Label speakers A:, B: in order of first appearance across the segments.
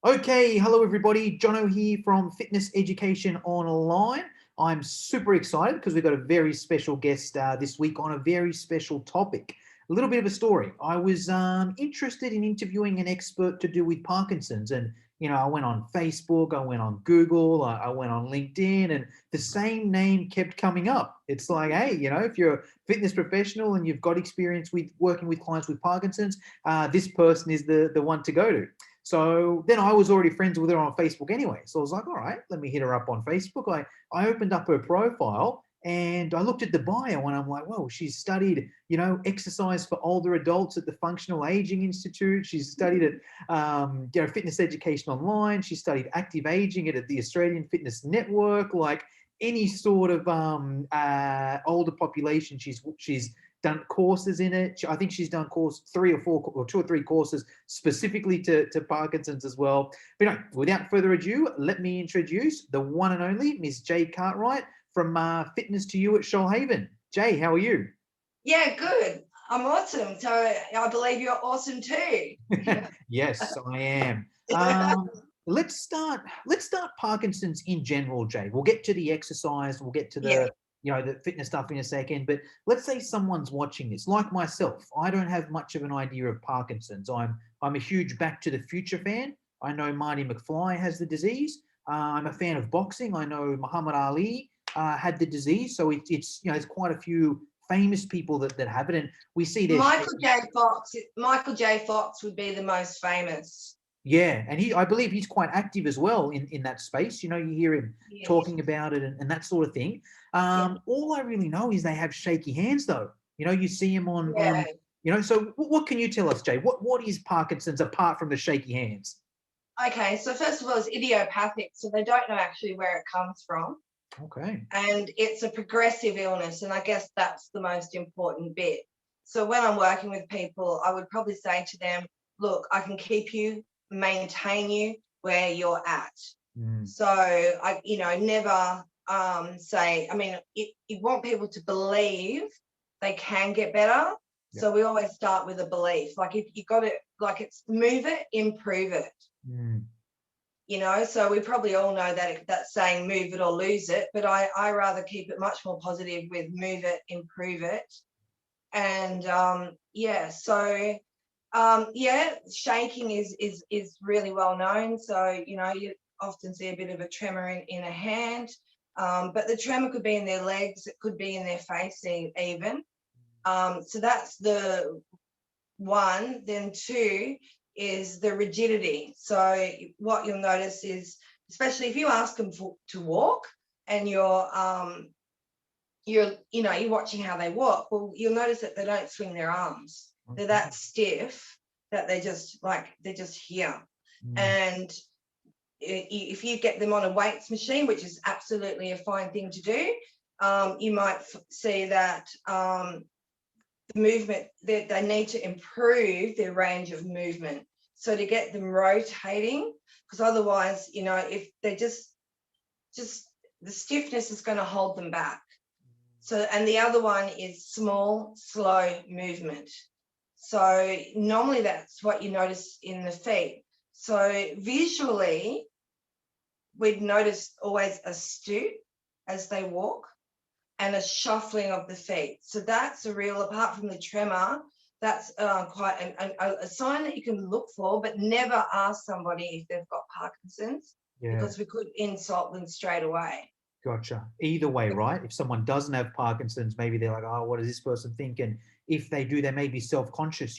A: Okay, hello everybody. Jono here from Fitness Education Online. I'm super excited because we've got a very special guest this week on a very special topic. A little bit of a story. I was interested in interviewing an expert to do with Parkinson's, and I went on Facebook, I went on Google, I went on LinkedIn, and the same name kept coming up. It's like, hey, if you're a fitness professional and you've got experience with working with clients with Parkinson's, this person is the one to go to. So then I was already friends with her on Facebook anyway. So I was like, all right, let me hit her up on Facebook. I opened up her profile and I looked at the bio and I'm like, whoa, she's studied, exercise for older adults at the Functional Aging Institute. She's studied at, Fitness Education Online. She studied active aging at the Australian Fitness Network. Like any sort of older population, she's done courses in it. I think she's done three or four or two or three courses specifically to Parkinson's as well. But without further ado, let me introduce the one and only Miss Jaye Cartwright from Fitness to You at Shoalhaven. Jaye, how are you?
B: Yeah, good. I'm awesome. So I believe you're awesome too.
A: Yes, I am. Let's start Parkinson's in general, Jaye. We'll get to the exercise, we'll get to
B: Yeah.
A: the fitness stuff in a second, but let's say someone's watching this, like myself. I don't have much of an idea of Parkinson's. I'm a huge Back to the Future fan. I know Marty McFly has the disease. I'm a fan of boxing. I know Muhammad Ali had the disease, so it's there's quite a few famous people that have it, and we see their
B: Michael J. Fox would be the most famous.
A: yeah, and I believe he's quite active as well in that space. You hear him
B: Yes.
A: talking about it and that sort of thing.
B: Yeah.
A: All I really know is they have shaky hands, though. You see him on.
B: Yeah.
A: So what can you tell us, Jaye? What is Parkinson's apart from the shaky hands?
B: Okay. So first of all, it's idiopathic, so they don't know actually where it comes from,
A: Okay.
B: and it's a progressive illness, and I guess that's the most important bit. So when I'm working with people, I would probably say to them, "Look, I can keep you, maintain you where you're at."
A: Mm,
B: So never say, I mean, you want people to believe they can get better.
A: yeah.
B: So we always start with a belief. Like if you got it, like it's move it, improve it.
A: Mm,
B: So we probably all know that saying move it or lose it, but I rather keep it much more positive with move it, improve it. And shaking is really well known. So you often see a bit of a tremor in a hand, but the tremor could be in their legs, it could be in their face even. So that's the one. Then two is the rigidity. So what you'll notice is, especially if you ask them to walk and you're watching how they walk, well, you'll notice that they don't swing their arms. They're that stiff that they're just here.
A: mm,
B: And if you get them on a weights machine, which is absolutely a fine thing to do, you might see that the movement, that they need to improve their range of movement. So to get them rotating, because otherwise, if they're just the stiffness is going to hold them back. So, and the other one is small, slow movement. So normally that's what you notice in the feet. So visually, we'd notice always a stoop as they walk and a shuffling of the feet. So that's a real, apart from the tremor, that's quite a sign that you can look for, but never ask somebody if they've got Parkinson's,
A: yeah.
B: because we could insult them straight away.
A: Gotcha. Either way, right? If someone doesn't have Parkinson's, maybe they're like, oh, what does this person think? And if they do, they may be self-conscious,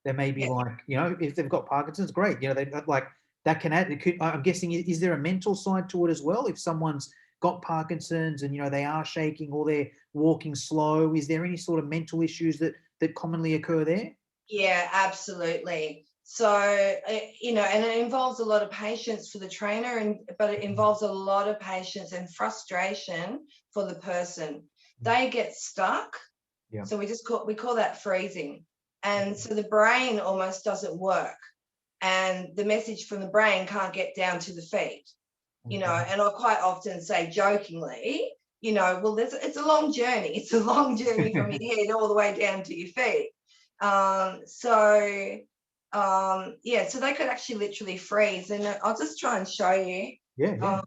A: They may be
B: Yeah.
A: like, if they've got Parkinson's, great. They like that can add, I'm guessing, is there a mental side to it as well? If someone's got Parkinson's and, they are shaking or they're walking slow, is there any sort of mental issues that commonly occur there?
B: Yeah, absolutely. So, and it involves a lot of patience for the trainer, but it involves a lot of patience and frustration for the person. They get stuck.
A: Yeah.
B: So we call that freezing. And so the brain almost doesn't work. And the message from the brain can't get down to the feet. And I'll quite often say jokingly, well, it's a long journey. It's a long journey from your head all the way down to your feet. So Yeah, so they could actually literally freeze. And I'll just try and show you.
A: Yeah, yeah.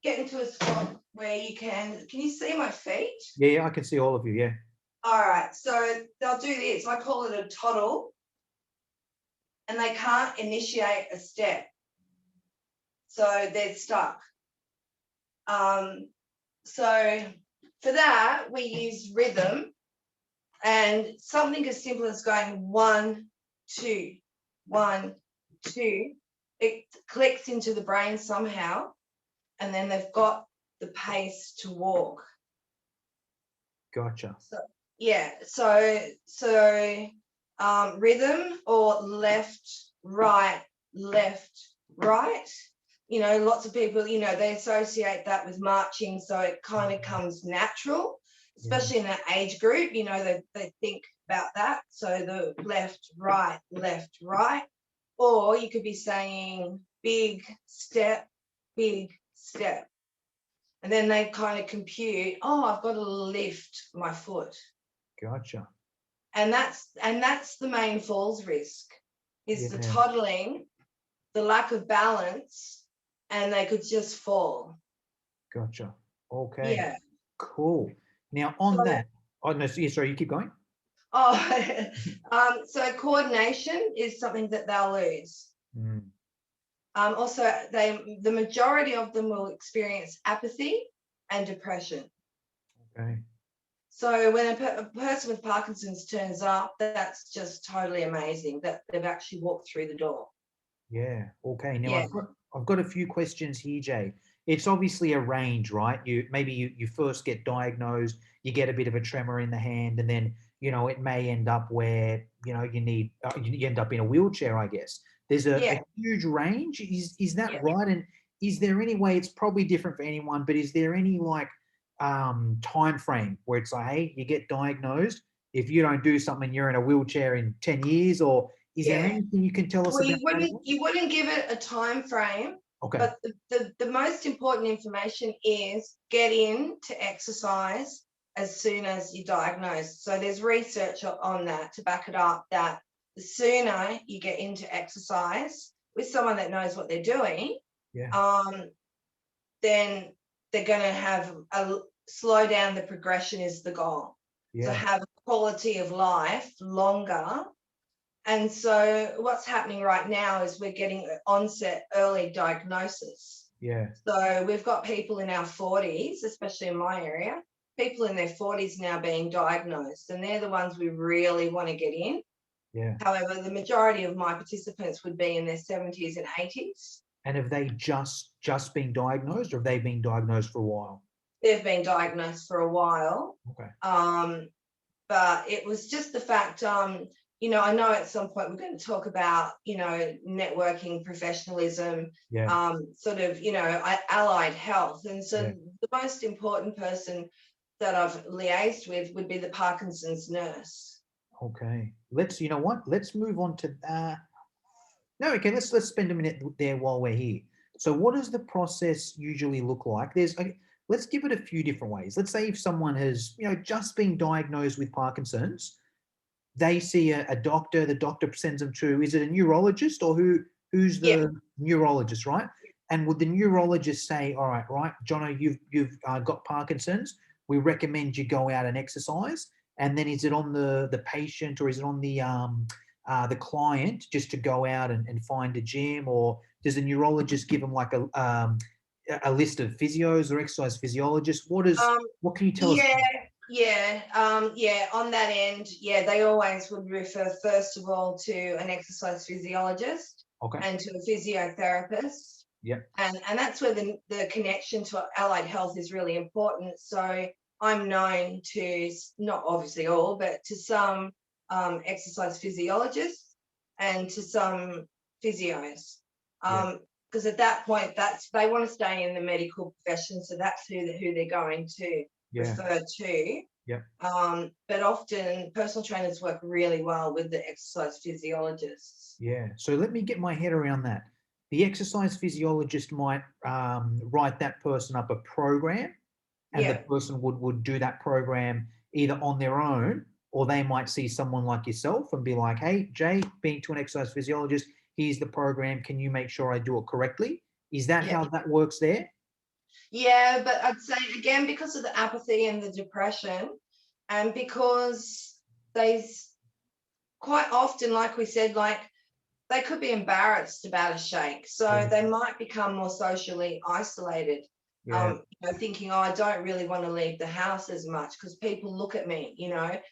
B: Get into a spot where you can you see my feet?
A: Yeah, yeah, I can see all of you, yeah.
B: All right, so they'll do this. I call it a toddle, and they can't initiate a step. So they're stuck. So for that, we use rhythm, and something as simple as going 1, 2, 1, 2. It clicks into the brain somehow, and then they've got the pace to walk.
A: Gotcha.
B: So yeah, so rhythm or left, right, right. You know, lots of people, you know, they associate that with marching, so it kind of comes natural, especially in that age group. You know, they think about that. So the left, right, or you could be saying big step, and then they kind of compute, oh, I've got to lift my foot.
A: Gotcha.
B: And that's the main falls risk, is the
A: Yeah.
B: toddling, the lack of balance, and they could just fall.
A: Gotcha. Okay.
B: Yeah.
A: Cool. Now on
B: So-
A: that, oh no, yeah, sorry, you keep going.
B: Oh, so coordination is something that they'll lose.
A: Mm.
B: Also, the majority of them will experience apathy and depression.
A: Okay.
B: So when a person with Parkinson's turns up, that's just totally amazing that they've actually walked through the door.
A: Yeah. Okay. Now
B: Yeah.
A: I've got a few questions here, Jay. It's obviously a range, right? You first get diagnosed, you get a bit of a tremor in the hand, and then it may end up where you end up in a wheelchair, I guess. There's a huge range. Is that right? And is there any way, it's probably different for anyone, but is there any time frame where it's like, hey, you get diagnosed, if you don't do something, you're in a wheelchair in 10 years, or is there anything you can tell us
B: Well,
A: about that?
B: you wouldn't give it a time frame.
A: Okay.
B: But the most important information is get in to exercise as soon as you're diagnosed. So there's research on that to back it up, that the sooner you get into exercise with someone that knows what they're doing, then they're going to have slow down the progression is the goal.
A: Yeah.
B: So have quality of life longer. And so what's happening right now is we're getting onset early diagnosis.
A: Yeah.
B: So we've got people in our 40s, especially in my area, people in their 40s now being diagnosed, and they're the ones we really want to get in.
A: Yeah.
B: However, the majority of my participants would be in their 70s and 80s.
A: And have they just been diagnosed, or have they been diagnosed for a while?
B: They've been diagnosed for a while.
A: Okay.
B: But it was just the fact, I know at some point we're going to talk about, networking, professionalism, sort of, allied health. And so the most important person that I've liaised with would be the Parkinson's nurse.
A: Okay. Let's move on to that. No, okay, let's spend a minute there while we're here. So what does the process usually look like? Let's give it a few different ways. Let's say if someone has, just been diagnosed with Parkinson's, they see a doctor, the doctor sends them to, is it a neurologist, or who's the neurologist, right? And would the neurologist say, all right, Jono, you've got Parkinson's, we recommend you go out and exercise? And then is it on the patient, or is it on the client just to go out and find a gym, or does the neurologist give them like a list of physios or exercise physiologists? What can you tell us?
B: On that end, they always would refer first of all to an exercise physiologist, and to a physiotherapist. And that's where the connection to allied health is really important. So I'm known to, not obviously all, but to some exercise physiologists and to some physios. Because at that point, they want to stay in the medical profession, so that's who they're going to refer to. But often personal trainers work really well with the exercise physiologists.
A: So let me get my head around that. The exercise physiologist might write that person up a program, and the person would do that program either on their own, or they might see someone like yourself and be like, hey, Jay, being to an exercise physiologist, here's the program. Can you make sure I do it correctly? Is that
B: Yeah.
A: how that works there?
B: Yeah, but I'd say again, because of the apathy and the depression, and because they quite often, like we said, like they could be embarrassed about a shake. So
A: Yeah.
B: they might become more socially isolated,
A: Yeah.
B: thinking, oh, I don't really want to leave the house as much because people look at me,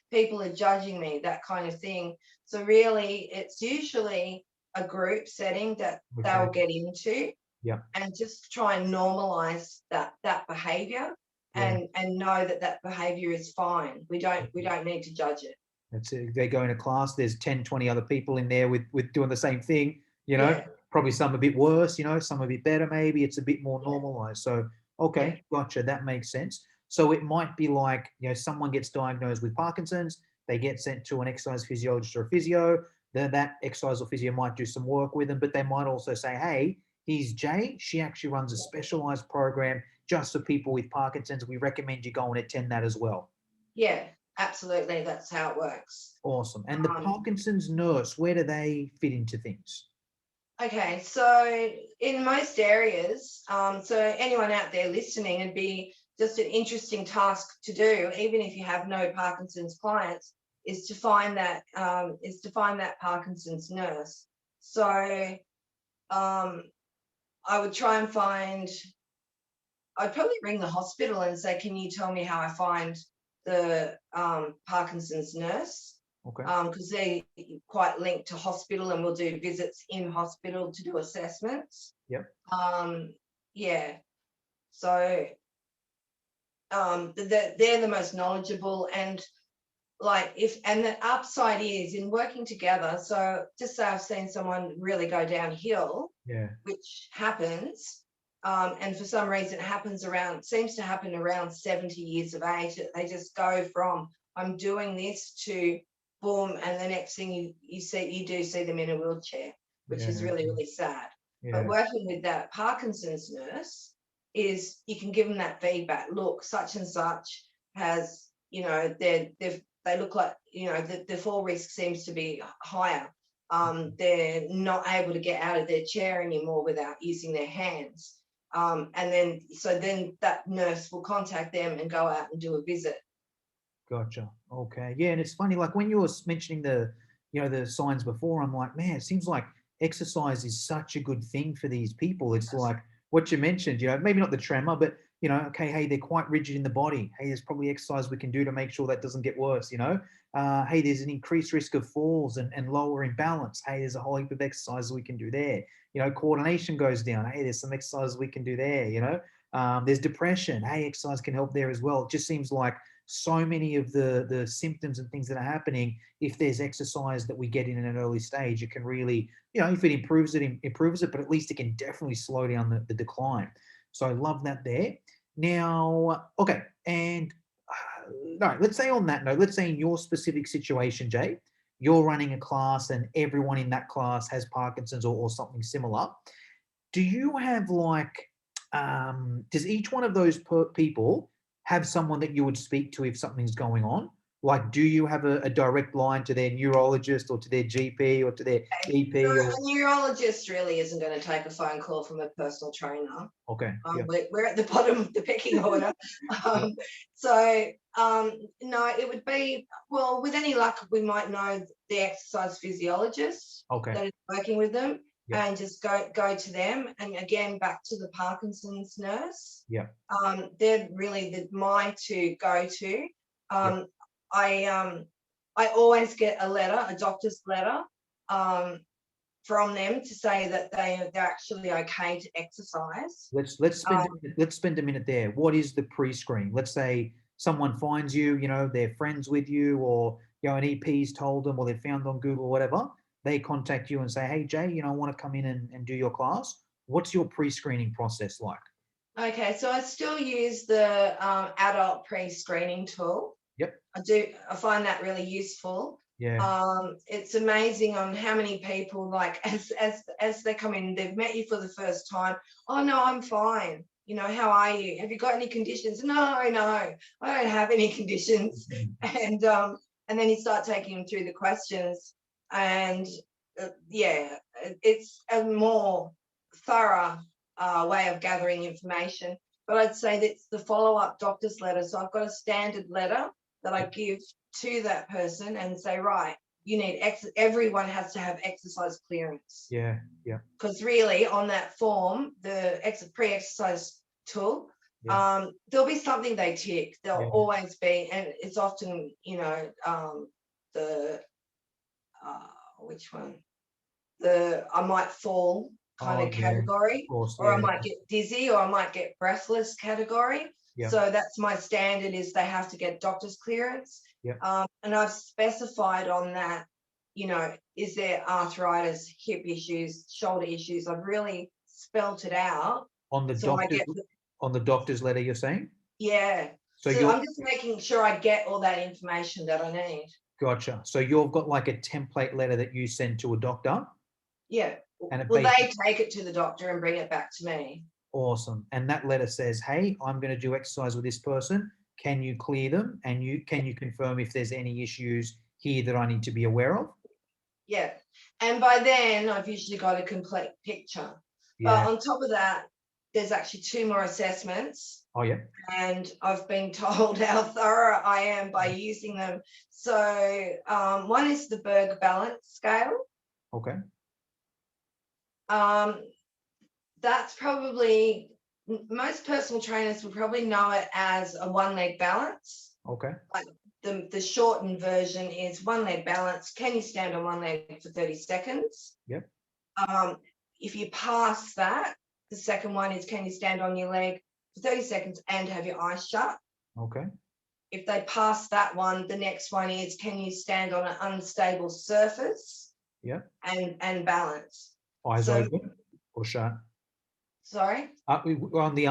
B: people are judging me, that kind of thing. So really, it's usually a group setting that
A: Okay.
B: they'll get into.
A: Yeah.
B: And just try and normalize that behavior,
A: Yeah.
B: and know that behavior is fine. We don't need to judge it.
A: That's it. They go into class, there's 10, 20 other people in there with doing the same thing,
B: Yeah,
A: probably some a bit worse, some a bit better, maybe it's a bit more
B: yeah,
A: normalized. So,
B: yeah,
A: okay, gotcha. That makes sense. So it might be like, someone gets diagnosed with Parkinson's, they get sent to an exercise physiologist or a physio, then that exercise or physio might do some work with them, but they might also say, hey, here's Jay. She actually runs a specialized program just for people with Parkinson's. We recommend you go and attend that as well.
B: yeah. Absolutely, that's how it works.
A: Awesome. And the Parkinson's nurse, where do they fit into things?
B: Okay, so in most areas, so anyone out there listening, it'd be just an interesting task to do, even if you have no Parkinson's clients, is to find that Parkinson's nurse. So I would try and I'd probably ring the hospital and say, can you tell me how I find the Parkinson's nurse?
A: Okay.
B: Because they're quite linked to hospital and we'll do visits in hospital to do assessments.
A: Yep.
B: Yeah. So they're the most knowledgeable, and the upside is in working together. So just say I've seen someone really go downhill,
A: Yeah.
B: which happens, and for some reason it seems to happen around 70 years of age. They just go from I'm doing this to boom, and the next thing you do see them in a wheelchair, which is really, really sad.
A: Yeah.
B: But working with that Parkinson's nurse is you can give them that feedback. Look, such and such has, they look like, the fall risk seems to be higher. They're not able to get out of their chair anymore without using their hands. And then that nurse will contact them and go out and do a visit.
A: Gotcha. Okay. Yeah. And it's funny, like when you were mentioning the signs before, I'm like, man, it seems like exercise is such a good thing for these people. It's like what you mentioned, maybe not the tremor, but okay, hey, they're quite rigid in the body. Hey, there's probably exercise we can do to make sure that doesn't get worse, hey, there's an increased risk of falls and lower imbalance. Hey, there's a whole heap of exercises we can do there. Coordination goes down. Hey, there's some exercises we can do there, there's depression. Hey, exercise can help there as well. It just seems like so many of the symptoms and things that are happening, if there's exercise that we get in an early stage, it can really, if it improves it, but at least it can definitely slow down the decline. So I love that there. Now, okay, and no, let's say on that note, let's say in your specific situation, Jay, you're running a class and everyone in that class has Parkinson's or something similar. Do you have does each one of those people have someone that you would speak to if something's going on? Like, do you have a direct line to their neurologist or to their GP or to their EP?
B: A neurologist really isn't going to take a phone call from a personal trainer.
A: Okay.
B: We're at the bottom of the pecking order. No, it would be, well, with any luck, we might know the exercise physiologist that is working with them. And just go to them. And again, back to the Parkinson's nurse.
A: Yeah.
B: They're really my to go to. I always get a doctor's letter from them to say that they're actually okay to exercise.
A: Let's spend a minute there. What is the pre-screen? Let's say someone finds you, they're friends with you, or an EP's told them, or they've found on Google, whatever. They contact you and say, hey, Jay, I want to come in and do your class. What's your pre-screening process like?
B: Okay, so I still use the adult pre-screening tool.
A: Yep.
B: I find that really useful.
A: Yeah.
B: It's amazing on how many people, as they come in, they've met you for the first time. Oh, no, I'm fine. How are you? Have you got any conditions? No, I don't have any conditions. And and then you start taking them through the questions, and yeah, it's a more thorough way of gathering information. But I'd say that's the follow-up doctor's letter. So I've got a standard letter that I give to that person and say, right, you need everyone has to have exercise clearance.
A: Yeah.
B: Because really on that form, the pre-exercise tool, there'll be something they tick. There'll always be, and it's often, you know, which one? The I might fall kind of category,
A: course,
B: or I might get dizzy, or I might get breathless category. So that's my standard, is they have to get doctor's clearance. And I've specified on that, you know, is there arthritis, hip issues, shoulder issues? I've really spelt it out.
A: On the doctor's letter, you're saying?
B: Yeah. So I'm just making sure I get all that information that I need.
A: Gotcha. So you've got like a template letter that you send to a doctor?
B: Yeah. And they take it to the doctor and bring it back to me.
A: Awesome. And that letter says, hey, I'm going to do exercise with this person. Can you clear them? And can you confirm if there's any issues here that I need to be aware of?
B: Yeah. And by then I've usually got a complete picture. But on top of that, there's actually 2 more assessments.
A: Oh, yeah.
B: And I've been told how thorough I am by using them. So one is the Berg balance scale.
A: Okay.
B: That's probably, most personal trainers will probably know it as a 1-leg balance.
A: Okay.
B: Like the shortened version is 1-leg balance. Can you stand on 1 leg for 30 seconds?
A: Yep.
B: If you pass that, the second one is, can you stand on your leg for 30 seconds and have your eyes shut?
A: Okay.
B: If they pass that one, the next one is, can you stand on an unstable surface?
A: Yep.
B: And balance.
A: Eyes open or shut?
B: Sorry?
A: On the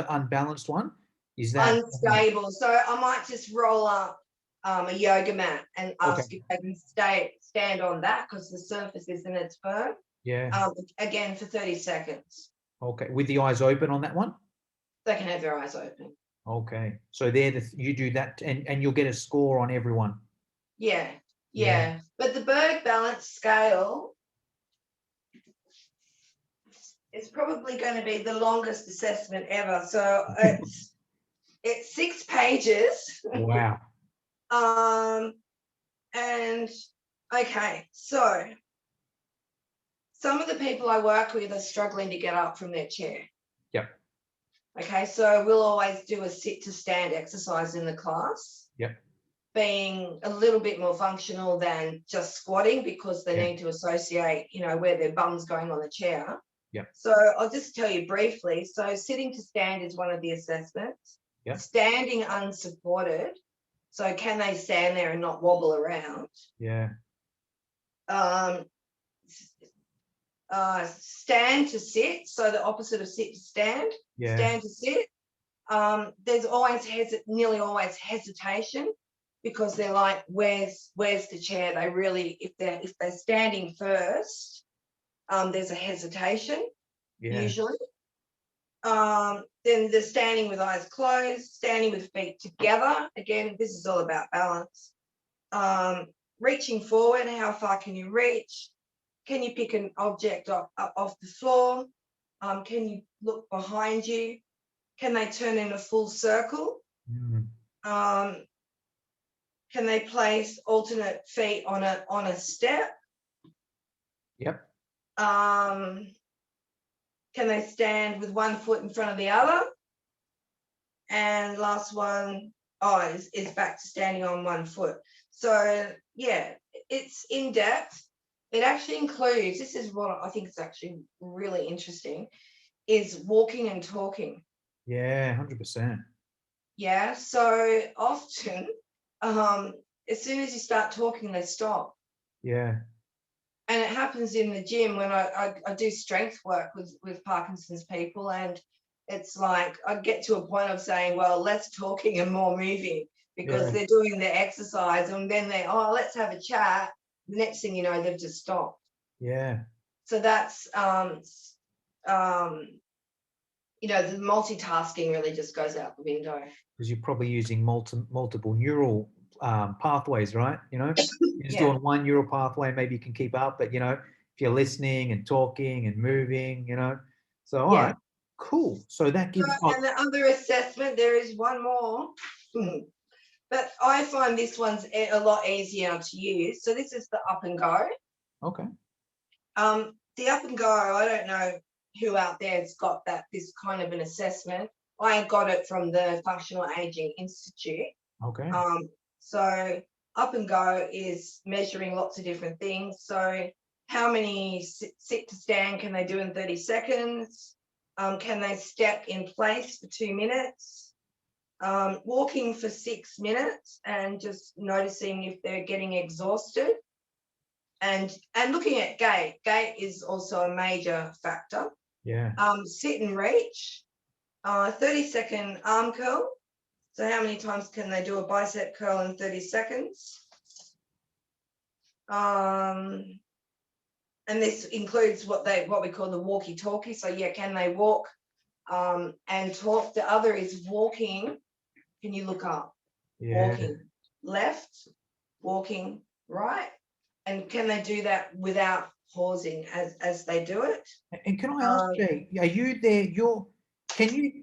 A: unbalanced one, is that
B: unstable? So I might just roll up a yoga mat and ask if they can stand on that, because the surface isn't as firm.
A: Yeah.
B: Again, for 30 seconds.
A: Okay. With the eyes open on that one?
B: They can have their eyes open.
A: Okay. So you do that, and you'll get a score on everyone.
B: Yeah. But the Berg balance scale, it's probably going to be the longest assessment ever. So it's 6 pages.
A: Wow.
B: And okay, so some of the people I work with are struggling to get up from their chair.
A: Yep.
B: Okay, so we'll always do a sit to stand exercise in the class.
A: Yep.
B: Being a little bit more functional than just squatting, because they need to associate, you know, where their bum's going on the chair.
A: Yeah.
B: So I'll just tell you briefly. So sitting to stand is one of the assessments.
A: Yeah. Standing
B: unsupported. So can they stand there and not wobble around?
A: Yeah.
B: Stand to sit. So the opposite of sit to stand.
A: Yeah.
B: Stand to sit. There's always nearly always hesitation, because they're like, where's the chair? They really, if they're standing first, there's a hesitation, usually. Then the standing with eyes closed, standing with feet together. Again, this is all about balance. Reaching forward, how far can you reach? Can you pick an object off the floor? Can you look behind you? Can they turn in a full circle? Can they place alternate feet on a step?
A: Yep.
B: Can they stand with one foot in front of the other? And last one, is back to standing on one foot. So yeah, it's in depth. It actually includes, this is what I think is actually really interesting, is walking and talking.
A: Yeah, 100%.
B: Yeah, so often, as soon as you start talking, they stop.
A: Yeah.
B: And it happens in the gym when I do strength work with Parkinson's people, and it's like I get to a point of saying, well, less talking and more moving, because they're doing their exercise, and then let's have a chat. The next thing you know, they've just stopped.
A: Yeah.
B: So that's the multitasking really just goes out the window.
A: Because you're probably using multiple neural pathways, right? You know, you're just
B: Yeah.
A: doing one neural pathway, maybe you can keep up, but you know, if you're listening and talking and moving, you know, so all
B: Yeah.
A: right, cool. So that gives. Oh,
B: And the other assessment, there is one more, but I find this one's a lot easier to use. So this is the up and go.
A: okay.
B: The up and go, I don't know who out there has got this kind of an assessment. I got it from the Functional Aging Institute.
A: Okay.
B: So up and go is measuring lots of different things. So how many sit to stand can they do in 30 seconds? Can they step in place for 2 minutes? Walking for 6 minutes and just noticing if they're getting exhausted. And looking at gait. Gait is also a major factor.
A: Yeah.
B: Sit and reach. 30-second arm curl. So how many times can they do a bicep curl in 30 seconds? And this includes what we call the walkie-talkie. So yeah, can they walk and talk? The other is walking. Can you look up?
A: Yeah.
B: Walking left, walking right. And can they do that without pausing as they do it?
A: And can I ask, Jay, are you there?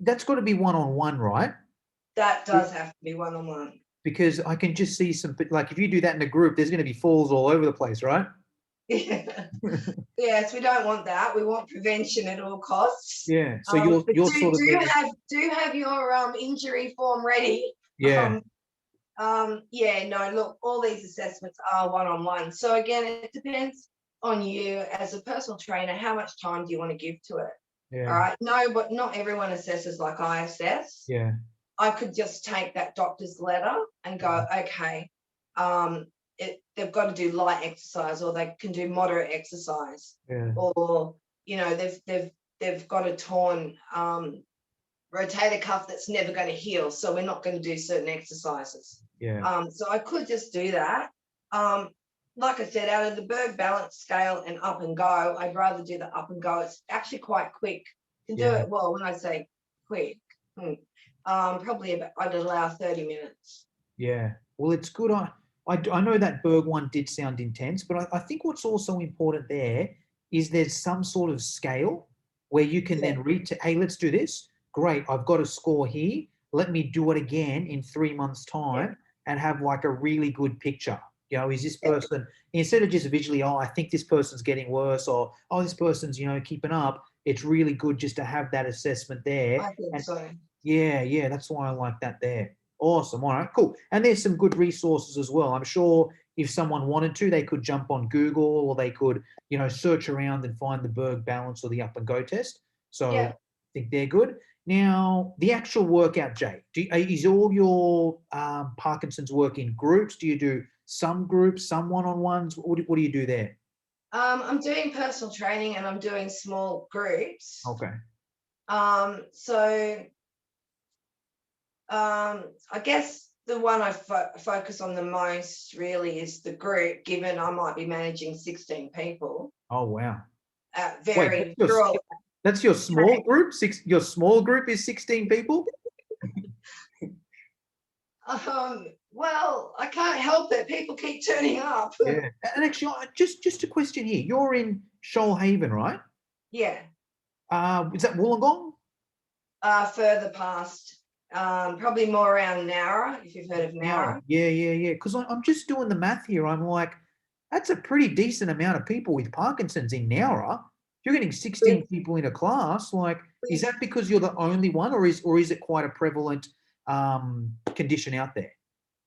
A: That's got to be one-on-one, right?
B: That does have to be one-on-one.
A: Because I can just see like if you do that in a group, there's going to be falls all over the place, right?
B: Yeah. Yes, we don't want that. We want prevention at all costs.
A: Yeah. So you're sort of
B: do have your injury form ready.
A: Yeah.
B: Yeah, no, look, all these assessments are one-on-one. So again, it depends on you as a personal trainer, how much time do you want to give to it?
A: Yeah.
B: All right. No, but not everyone assesses like I assess.
A: Yeah.
B: I could just take that doctor's letter and go, okay, they've got to do light exercise, or they can do moderate exercise,
A: Yeah.
B: or you know they've got a torn rotator cuff that's never going to heal, so we're not going to do certain exercises.
A: Yeah.
B: So I could just do that. Like I said, out of the Berg balance scale and up and go, I'd rather do the up and go. It's actually quite quick. You can do it well. When I say quick, probably I'd allow 30 minutes.
A: Yeah. Well, it's good. I know that Berg one did sound intense, but I think what's also important there is there's some sort of scale where you can then read to, hey, let's do this. Great. I've got a score here. Let me do it again in 3 months' time and have like a really good picture. You know, is this person, instead of just visually, oh, I think this person's getting worse, or, oh, this person's, you know, keeping up. It's really good just to have that assessment there.
B: I think so.
A: Yeah, that's why I like that there. Awesome. All right, cool. And there's some good resources as well. I'm sure if someone wanted to, they could jump on Google, or they could, you know, search around and find the Berg balance or the up and go test. So I think they're good. Now, the actual workout, Jay, is all your Parkinson's work in groups? Do you do some groups, some one-on-ones? What do you do there?
B: I'm doing personal training and I'm doing small groups.
A: Okay.
B: So I guess the one I focus on the most really is the group, given I might be managing 16 people.
A: Oh, wow.
B: Very
A: Wait, that's your small group? Your small group is 16 people?
B: Well, I can't help it. People keep turning up.
A: Yeah. And actually, just a question here. You're in Shoalhaven, right?
B: Yeah.
A: Is that Wollongong?
B: Further past. Probably more around Nowra, if you've heard of Nowra.
A: Yeah. Because I'm just doing the math here. I'm like, that's a pretty decent amount of people with Parkinson's in Nowra. You're getting 16 people in a class. Like, is that because you're the only one, or is it quite a prevalent condition out there?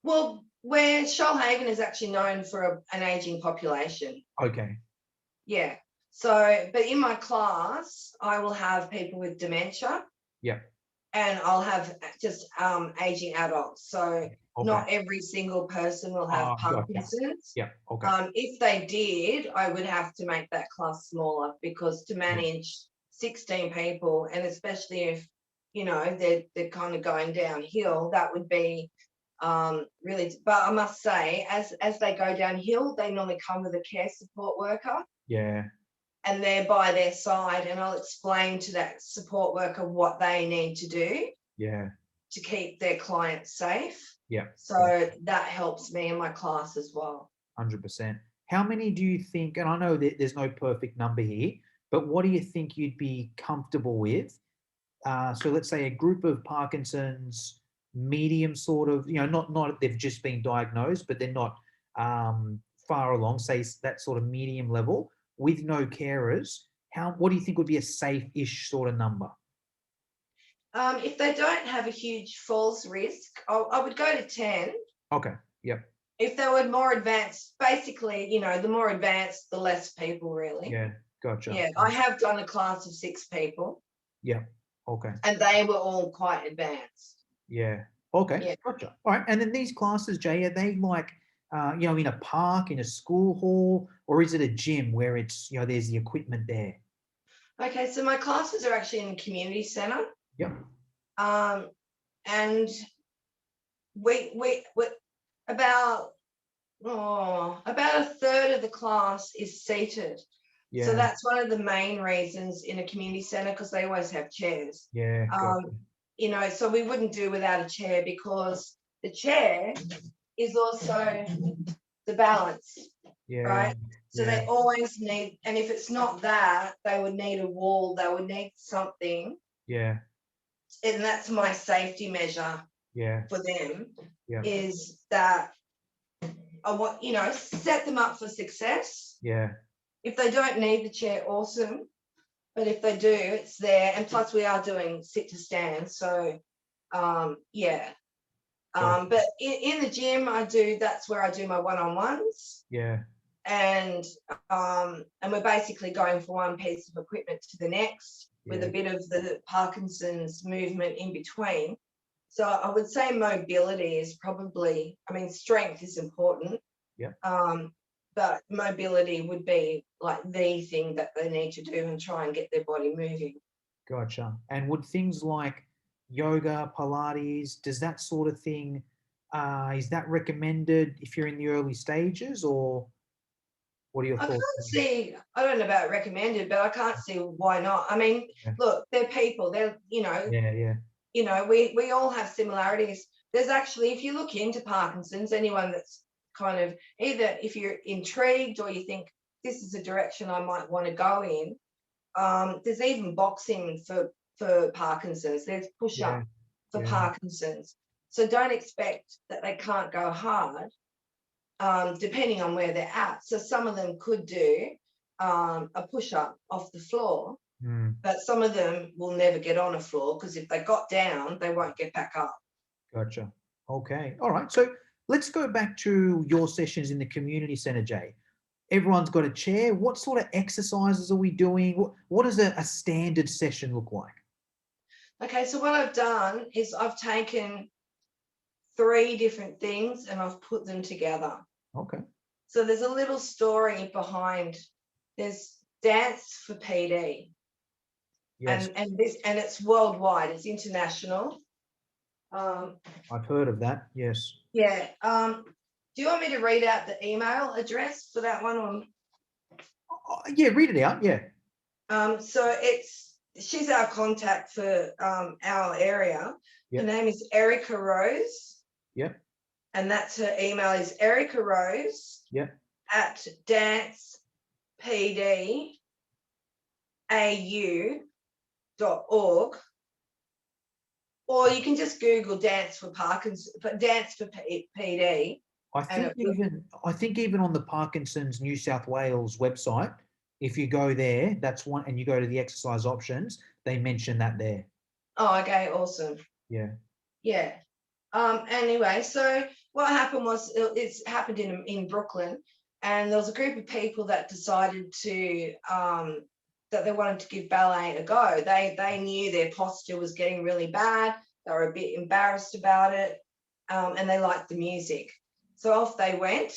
B: Well, where Shoalhaven is actually known for an aging population.
A: Okay.
B: Yeah. So, but in my class, I will have people with dementia.
A: Yeah.
B: And I'll have just aging adults. So not every single person will have Parkinson's.
A: Yeah. Okay.
B: If they did, I would have to make that class smaller, because to manage 16 people, and especially if, you know, they're kind of going downhill, that would be really. But I must say, as they go downhill, they normally come with a care support worker.
A: Yeah.
B: And they're by their side, and I'll explain to that support worker what they need to do.
A: Yeah.
B: To keep their clients safe.
A: Yeah.
B: So that helps me in my class as well.
A: 100%. How many do you think, and I know that there's no perfect number here, but what do you think you'd be comfortable with? So let's say a group of Parkinson's, medium sort of, not they've just been diagnosed, but they're not far along, say that sort of medium level with no carers. What do you think would be a safe-ish sort of number?
B: If they don't have a huge falls risk, I would go to 10.
A: Okay. Yep.
B: If they were more advanced, basically, the more advanced, the less people really.
A: Yeah. Gotcha.
B: Yeah, I have done a class of 6 people.
A: Yeah. Okay.
B: And they were all quite advanced.
A: Yeah. Okay.
B: Yeah.
A: Gotcha. All right. And then these classes, Jay, are they like, in a park, in a school hall, or is it a gym where it's, there's the equipment there?
B: Okay, so my classes are actually in the community centre.
A: Yep.
B: And we about a third of the class is seated.
A: Yeah.
B: So that's one of the main reasons in a community centre, because they always have chairs.
A: Yeah. Gotcha.
B: So we wouldn't do without a chair, because the chair is also the balance.
A: Yeah.
B: Right. So
A: yeah.
B: they always need, and if it's not that, they would need a wall, they would need something.
A: Yeah.
B: And that's my safety measure
A: Yeah.
B: for them,
A: Yeah.
B: is that I want, set them up for success.
A: Yeah.
B: If they don't need the chair, awesome. But if they do, it's there. And plus we are doing sit to stand. So yeah. But in the gym, that's where I do my one-on-ones.
A: Yeah.
B: And we're basically going from one piece of equipment to the next, with a bit of the Parkinson's movement in between. So I would say mobility is probably, strength is important.
A: Yeah.
B: But mobility would be like the thing that they need to do and try and get their body moving.
A: Gotcha. And would things like yoga, Pilates, does that sort of thing, is that recommended if you're in the early stages, or what are your thoughts?
B: I don't know about recommended, but I can't see why not. Look, they're people,
A: Yeah.
B: we all have similarities. There's actually, if you look into Parkinson's, anyone that's kind of, either if you're intrigued or you think this is a direction I might want to go in, there's even boxing for Parkinson's. There's push-up for Parkinson's. So don't expect that they can't go hard, depending on where they're at. So some of them could do a push-up off the floor, but some of them will never get on a floor, because if they got down, they won't get back up.
A: Gotcha. Okay. All right. So let's go back to your sessions in the community centre, Jay. Everyone's got a chair. What sort of exercises are we doing? What does a standard session look like?
B: Okay, so what I've done is I've taken 3 different things and I've put them together.
A: Okay.
B: So there's a little story behind. There's dance for PD.
A: Yes.
B: And it's worldwide. It's international.
A: I've heard of that. Yes.
B: Yeah. Do you want me to read out the email address for that one? Or?
A: Yeah, read it out. Yeah.
B: So she's our contact for our area.
A: Yep.
B: Her name is Erica Rose.
A: Yep.
B: And that's her email is Erica Rose.
A: Yep.
B: at dancepdau.org, or you can just Google dance for Parkinson's, dance for PD.
A: I think even on the Parkinson's New South Wales website, if you go there, that's one, and you go to the exercise options, they mention that there.
B: Oh, okay, awesome.
A: Yeah.
B: Yeah. Anyway, so what happened was, it's happened in Brooklyn, and there was a group of people that decided to that they wanted to give ballet a go. They knew their posture was getting really bad. They were a bit embarrassed about it, and they liked the music. So off they went,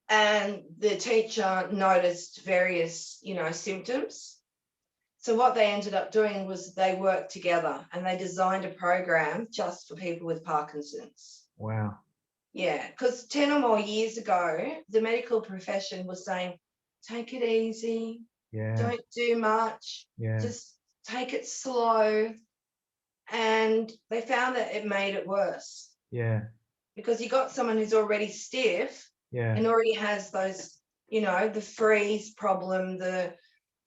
B: and the teacher noticed various, symptoms. So what they ended up doing was they worked together and they designed a program just for people with Parkinson's.
A: Wow.
B: Yeah, because 10 or more years ago, the medical profession was saying, take it easy, don't do much, just take it slow. And they found that it made it worse.
A: Yeah.
B: Because you got someone who's already stiff
A: Yeah.
B: and already has those, the freeze problem, the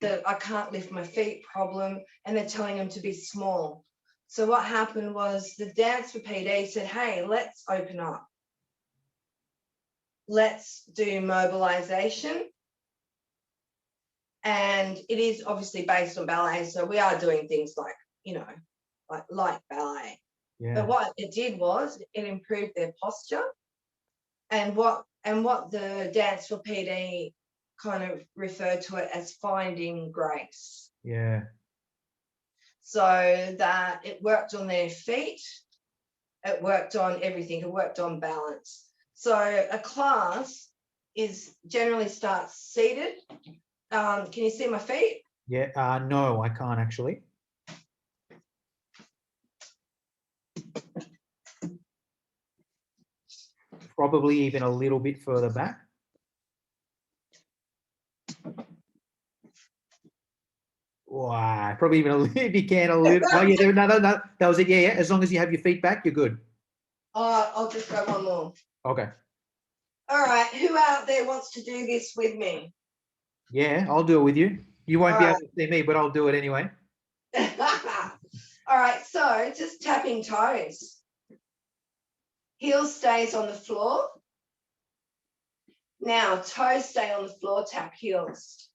B: I can't lift my feet problem, and they're telling them to be small. So what happened was the dance for PD said, hey, let's open up. Let's do mobilization. And it is obviously based on ballet. So we are doing things like, like ballet.
A: Yeah.
B: But what it did was it improved their posture. And what the dance for PD kind of referred to it as finding grace.
A: Yeah.
B: So that it worked on their feet, it worked on everything, it worked on balance. So a class generally starts seated. Can you see my feet?
A: Yeah. No, I can't actually. Probably even a little bit further back. Wow, probably even a little, if you can, a little. Oh, yeah, no, that was it. Yeah, yeah. As long as you have your feet back, you're good.
B: I'll just go one more.
A: Okay.
B: All right, who out there wants to do this with me?
A: Yeah, I'll do it with you. You won't
B: All
A: be
B: right.
A: able to see me, but I'll do it anyway.
B: All right, so just tapping toes. Heel stays on the floor. Now, toes stay on the floor, tap heels.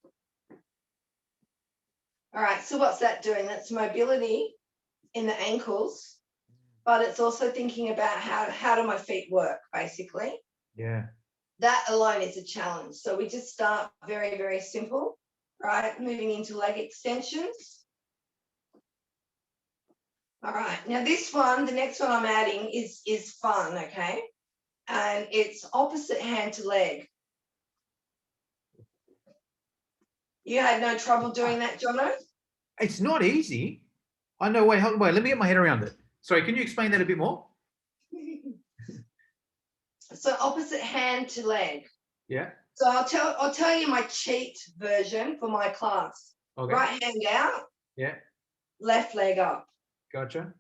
B: All right, so what's that doing? That's mobility in the ankles, but it's also thinking about how do my feet work, basically.
A: Yeah.
B: That alone is a challenge. So we just start very, very simple, right? Moving into leg extensions. All right, now this one, the next one I'm adding is fun, okay? And it's opposite hand to leg. You had no trouble doing that, Jono?
A: It's not easy. I know. Wait, let me get my head around it. Sorry, can you explain that a bit more?
B: So opposite hand to leg.
A: Yeah.
B: So I'll tell you my cheat version for my class.
A: Okay.
B: Right hand out.
A: Yeah.
B: Left leg up.
A: Gotcha.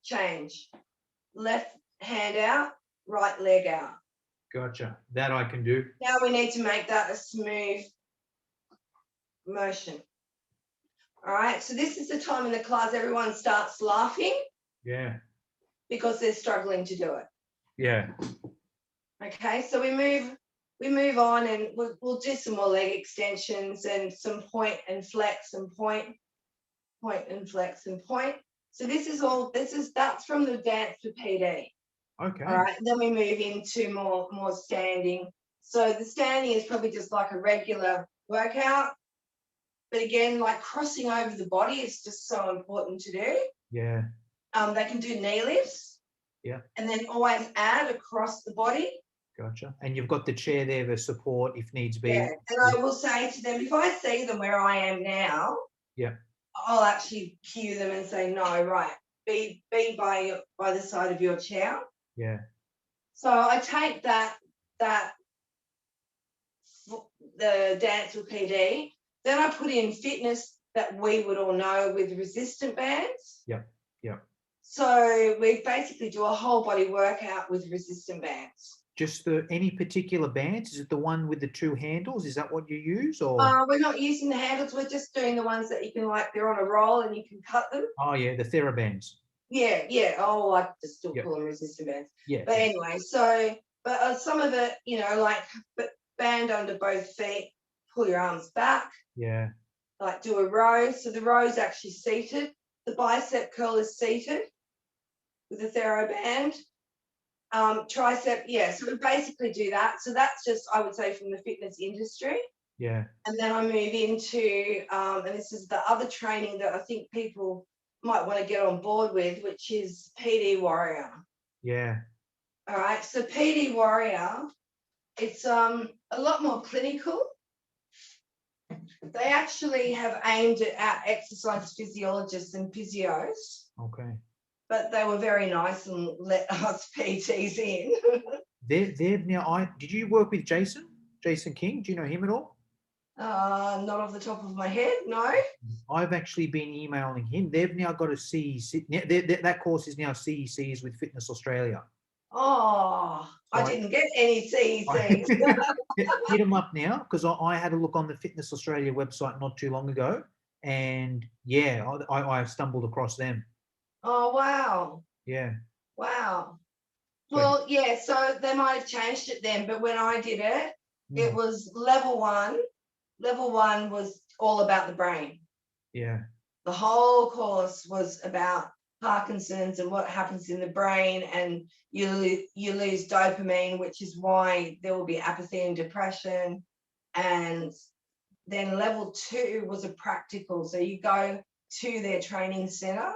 B: Change. Left hand out, right leg out.
A: Gotcha. That I can do.
B: Now we need to make that a smooth motion. All right, so this is the time in the class everyone starts laughing.
A: Yeah.
B: Because they're struggling to do it.
A: Yeah.
B: Okay, so we move on, and we'll do some more leg extensions and some point and flex and point and flex and point. So that's from the dance for PD.
A: Okay.
B: All right, then we move into more standing. So the standing is probably just like a regular workout, but again, like crossing over the body is just so important to do.
A: Yeah.
B: They can do knee lifts.
A: Yeah.
B: And then always add across the body.
A: Gotcha. And you've got the chair there for support if needs be.
B: Yeah. And I will say to them, if I see them where I am now,
A: yeah,
B: I'll actually cue them and say, no, right, be by the side of your chair.
A: Yeah.
B: So I take the dance with PD, then I put in fitness that we would all know with resistant bands.
A: Yeah. Yeah.
B: So we basically do a whole body workout with resistant bands.
A: Just any particular bands? Is it the one with the two handles? Is that what you use, or?
B: We're not using the handles. We're just doing the ones that you can, like, they're on a roll and you can cut them.
A: Oh yeah, the TheraBands.
B: Yeah, yeah. Oh, I just still
A: Yep.
B: call them resistant bands.
A: Yeah.
B: But anyway, so some of it, like band under both feet, pull your arms back.
A: Yeah.
B: Like do a row. So the row is actually seated. The bicep curl is seated with the TheraBand. Tricep, yeah. So we basically do that. So that's just, I would say, from the fitness industry.
A: Yeah.
B: And then I move into, and this is the other training that I think people might want to get on board with, which is PD Warrior.
A: Yeah.
B: All right. So PD Warrior, it's a lot more clinical. They actually have aimed it at exercise physiologists and physios.
A: Okay.
B: But they were very nice and let us PTs in.
A: They've now. Did you work with Jason King? Do you know him at all?
B: Not off the top of my head, no.
A: I've actually been emailing him. They've now got a CEC. That course is now CECs with Fitness Australia.
B: Oh, I
A: So
B: didn't get any CECs.
A: hit them up now, because I had a look on the Fitness Australia website not too long ago, and yeah, I stumbled across them.
B: Oh, wow.
A: Yeah.
B: Wow.
A: So
B: Well, yeah, so they might have changed it then, but when I did it, it
A: mm,
B: was level one. Level one was all about the brain.
A: yeah,
B: The whole course was about Parkinson's and what happens in the brain, and you lose dopamine, which is why there will be apathy and depression. And then level two was a practical. So you go to their training center,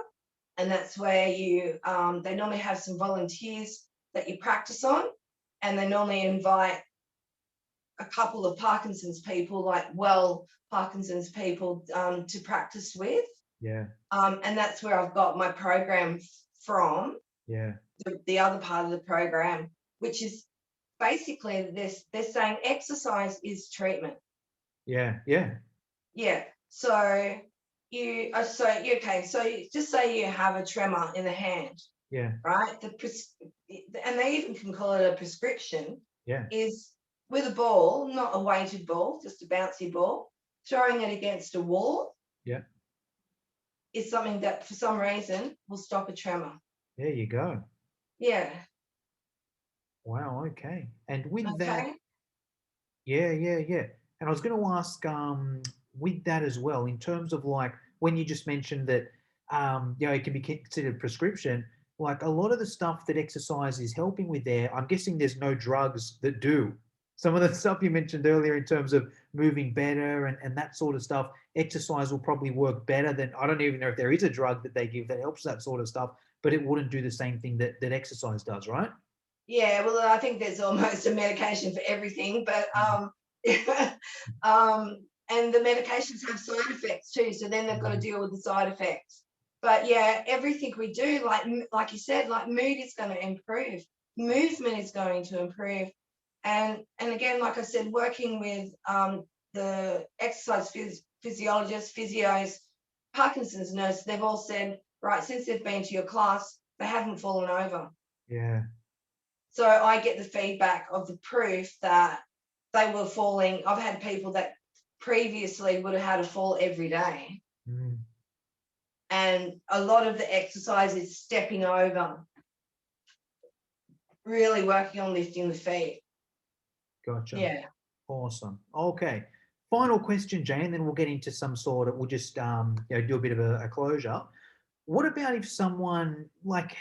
B: and that's where you they normally have some volunteers that you practice on, and they normally invite a couple of Parkinson's people, like Parkinson's people, to practice with.
A: yeah,
B: And that's where I've got my program from,
A: yeah,
B: the other part of the program, which is basically they're saying exercise is treatment.
A: yeah, yeah,
B: Yeah. So okay. So you just say you have a tremor in the hand,
A: yeah,
B: right? And they even can call it a prescription.
A: yeah,
B: Is with a ball, not a weighted ball, just a bouncy ball, throwing it against a wall
A: yeah.
B: is something that for some reason will stop a tremor.
A: There you go.
B: Yeah.
A: Wow. Okay. And with that,
B: Okay.
A: yeah, yeah, yeah. And I was going to ask, with that as well, in terms of like when you just mentioned that, it can be considered prescription. Like a lot of the stuff that exercise is helping with there, I'm guessing there's no drugs that do. Some of the stuff you mentioned earlier in terms of moving better and that sort of stuff, exercise will probably work better than, I don't even know if there is a drug that they give that helps that sort of stuff, but it wouldn't do the same thing that exercise does, right?
B: Yeah, well, I think there's almost a medication for everything, but
A: Mm.
B: and the medications have side effects too, so then they've got to deal with the side effects. But yeah, everything we do, like you said, like mood is going to improve, movement is going to improve, and again, like I said, working with the exercise physiologists, physios, Parkinson's nurse, they've all said, right, since they've been to your class, they haven't fallen over.
A: Yeah.
B: So I get the feedback of the proof that they were falling. I've had people that previously would have had a fall every day.
A: Mm.
B: And a lot of the exercise is stepping over, really working on lifting the feet.
A: Gotcha.
B: Yeah.
A: Awesome. Okay. Final question, Jane, and then we'll get into some sort of, we'll just do a bit of a closure. What about if someone like,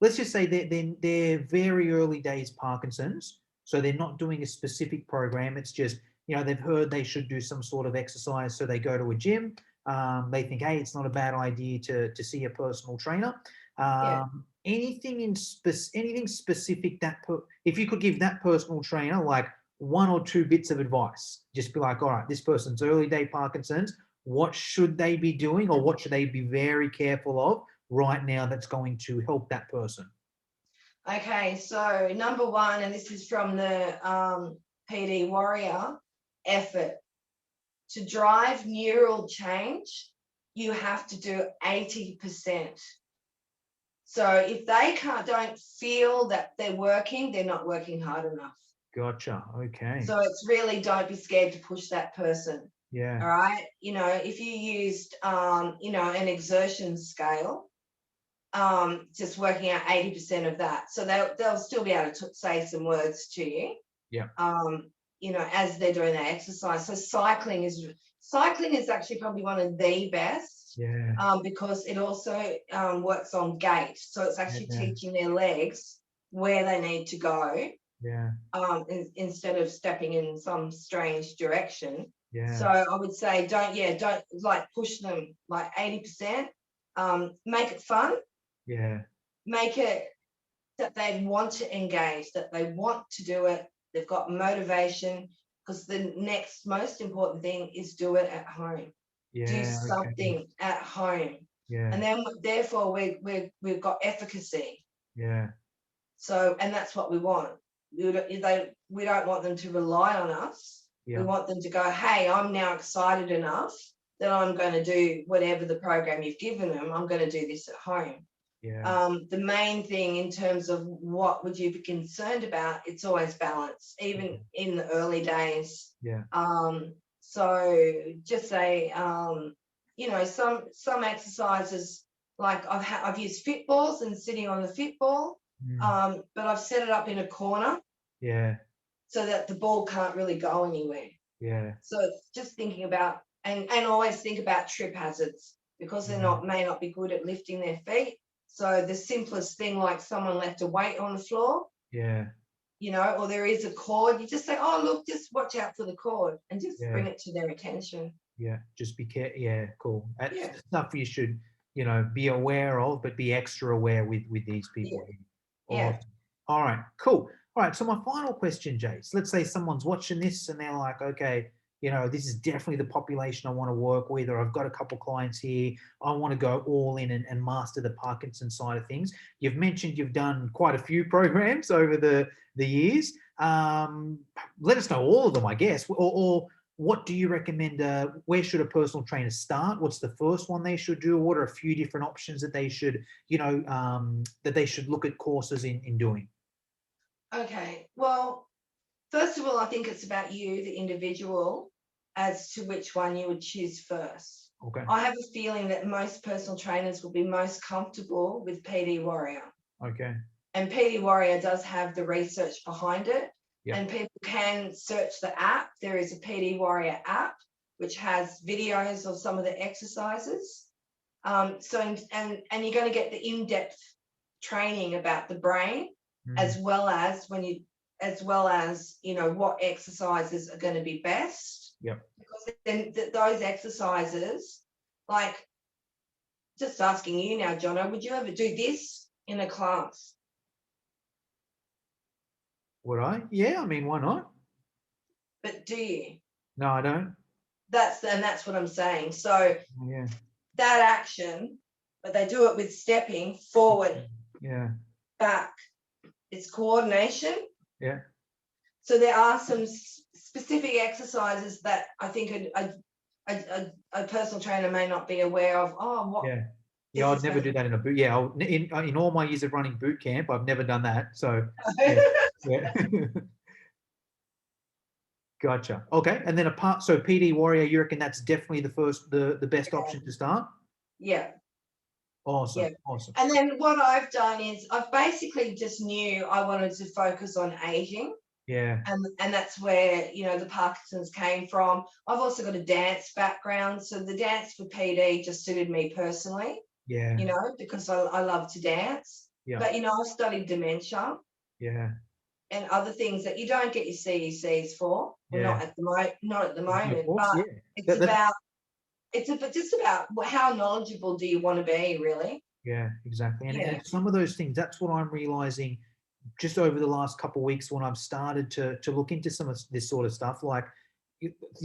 A: let's just say they're very early days Parkinson's, so they're not doing a specific program. It's just, they've heard they should do some sort of exercise, so they go to a gym. They think, hey, it's not a bad idea to see a personal trainer.
B: Yeah.
A: Anything specific if you could give that personal trainer like one or two bits of advice, just be like, all right, this person's early day Parkinson's. What should they be doing, or what should they be very careful of right now that's going to help that person?
B: Okay. So number one, and this is from the PD Warrior, effort. To drive neural change, you have to do 80%. So if they don't feel that they're working, they're not working hard enough.
A: Gotcha. Okay.
B: So it's really, don't be scared to push that person.
A: Yeah.
B: All right. If you used, an exertion scale, just working out 80% of that. So they'll still be able to say some words to you.
A: Yeah.
B: As they're doing that exercise. So cycling is actually probably one of the best.
A: Yeah.
B: Because it also works on gait. So it's actually
A: Yeah.
B: teaching their legs where they need to go,
A: Yeah.
B: instead of stepping in some strange direction.
A: Yeah.
B: So I would say don't like push them like 80%. Make it fun.
A: Yeah.
B: Make it that they want to engage, that they want to do it. They've got motivation, because the next most important thing is do it at home.
A: Yeah.
B: Do
A: Okay.
B: something at home.
A: Yeah.
B: And then therefore we've got efficacy.
A: Yeah.
B: So, and that's what we want. We don't want them to rely on us.
A: Yeah.
B: We want them to go, hey, I'm now excited enough that I'm going to do whatever the program you've given them. I'm going to do this at home. The main thing in terms of what would you be concerned about, it's always balance, even in the early days. So just say, some exercises, like I've used fit balls and sitting on the fit ball, but I've set it up in a corner. So that the ball can't really go anywhere. So it's just thinking about, and always think about trip hazards, because they may not be good at lifting their feet. So the simplest thing, like someone left a weight on the floor, or there is a cord, you just say, oh, look, just watch out for the cord, and just bring it to their attention.
A: Just be careful. Cool. That's stuff you should, be aware of, but be extra aware with these people. Awesome. All right, cool. All right, so my final question, Jaye. So let's say someone's watching this and they're like, okay, this is definitely the population I want to work with, or I've got a couple clients here. I want to go all in and master the Parkinson's side of things. You've mentioned you've done quite a few programs over the years. Let us know all of them, I guess, or what do you recommend? Where should a personal trainer start? What's the first one they should do? What are a few different options that they should, that they should look at courses in doing?
B: Okay, well, first of all, I think it's about you, the individual, as to which one you would choose first.
A: Okay.
B: I have a feeling that most personal trainers will be most comfortable with PD Warrior.
A: Okay.
B: And PD Warrior does have the research behind it.
A: Yep.
B: And people can search the app. There is a PD Warrior app, which has videos of some of the exercises. And you're going to get the in-depth training about the brain, as well as what exercises are going to be best. Because then those exercises, like, just asking you now, Jono, would you ever do this in a class?
A: Would I? Yeah, I mean, why not?
B: But do you?
A: No, I don't.
B: That's what I'm saying. So that action, but they do it with stepping forward, back. It's coordination. So there are some specific exercises that I think a personal trainer may not be aware of.
A: I'd never do that in a boot. In all my years of running boot camp, I've never done that. So Gotcha. Okay, and then so PD Warrior, you reckon that's definitely the best option to start?
B: Yeah.
A: Awesome.
B: Yeah.
A: Awesome.
B: And then what I've done is I've basically just knew I wanted to focus on aging. And that's where, the Parkinson's came from. I've also got a dance background. So the dance for PD just suited me personally, because I love to dance. But, I've studied dementia. And other things that you don't get your CECs for. Well, not at the moment. But it's just about how knowledgeable do you want to be, really?
A: Yeah, exactly. And some of those things, that's what I'm realizing just over the last couple of weeks when I've started to look into some of this sort of stuff. Like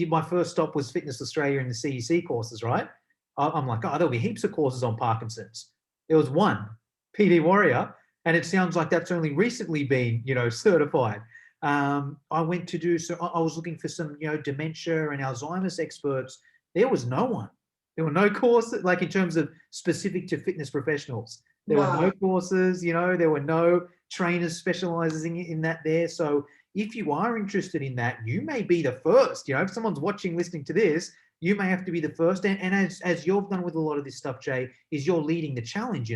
A: my first stop was Fitness Australia and the CEC courses, right? I'm like, there'll be heaps of courses on Parkinson's. There was one, PD Warrior, and it sounds like that's only recently been, certified. I went to I was looking for some, dementia and Alzheimer's experts. There was no one. There were no courses, like in terms of specific to fitness professionals. There were no courses, there were no trainers specializing in that there. So if you are interested in that, you may be the first. If someone's watching, listening to this, you may have to be the first. And as you've done with a lot of this stuff, Jaye, is you're leading the challenge,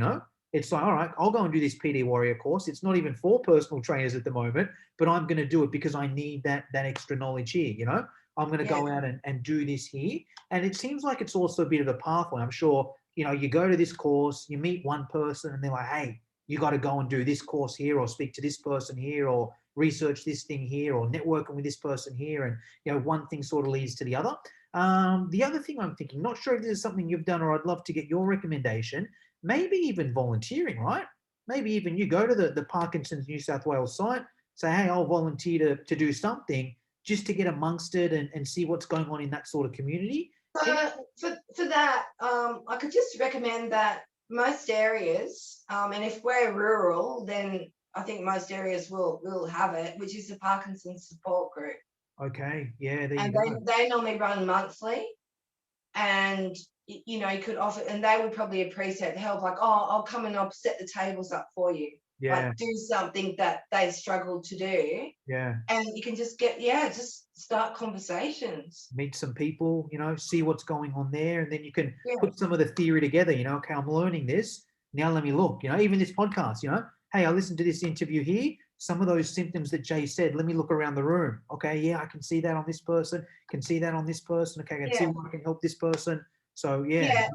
A: It's like, all right, I'll go and do this PD Warrior course. It's not even for personal trainers at the moment, but I'm going to do it because I need that extra knowledge here, I'm going to go out and do this here. And it seems like it's also a bit of a pathway. I'm sure, you go to this course, you meet one person and they're like, hey, you got to go and do this course here, or speak to this person here, or research this thing here, or networking with this person here. And, one thing sort of leads to the other. The other thing I'm thinking, not sure if this is something you've done, or I'd love to get your recommendation, maybe even volunteering, right? Maybe even you go to the Parkinson's New South Wales site, say, hey, I'll volunteer to do something just to get amongst it and see what's going on in that sort of community.
B: For that, I could just recommend that most areas, and if we're rural, then I think most areas will have it, which is the Parkinson's support group.
A: Okay, yeah,
B: they normally run monthly, and you know, you could offer, and they would probably appreciate the help, like, oh, I'll come and I'll set the tables up for you.
A: Yeah.
B: Like, do something that they struggled to do.
A: Yeah.
B: And you can just just start conversations.
A: Meet some people, you know, see what's going on there, and then you can
B: Yeah.
A: put some of the theory together, you know, okay, I'm learning this. Now let me look, you know, even this podcast, you know, hey, I listened to this interview here. Some of those symptoms that Jay said, let me look around the room. Okay, yeah, I can see that on this person, can see that on this person. Okay, I can see
B: Yeah.
A: how I can help this person. So yeah.
B: Yeah.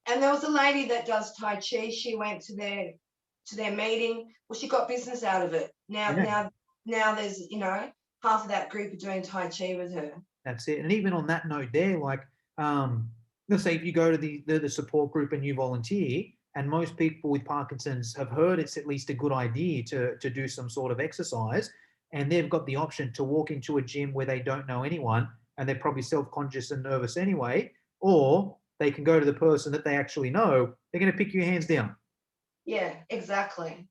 B: And there was a lady that does Tai Chi. She went to their meeting. Well, she got business out of it.
A: Yeah.
B: Now there's, you know, half of that group are doing Tai Chi with her.
A: That's it. And even on that note there, like, let's say if you go to the support group and you volunteer, and most people with Parkinson's have heard it's at least a good idea to do some sort of exercise, and they've got the option to walk into a gym where they don't know anyone, and they're probably self-conscious and nervous anyway, or they can go to the person that they actually know, they're going to pick your hands down.
B: Yeah, exactly.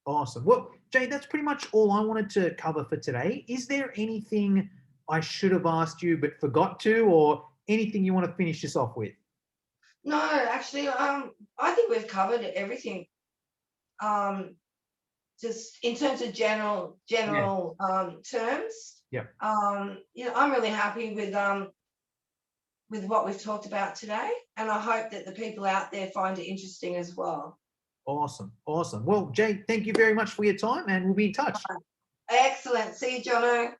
A: Awesome. Well, Jay, that's pretty much all I wanted to cover for today. Is there anything I should have asked you but forgot to, or anything you want to finish this off with?
B: No, actually, I think we've covered everything. Just in terms of general terms.
A: Yeah.
B: You know, I'm really happy with what we've talked about today, and I hope that the people out there find it interesting as well.
A: Awesome. Awesome. Well, Jay, thank you very much for your time, and we'll be in touch.
B: Excellent. See you, Jono.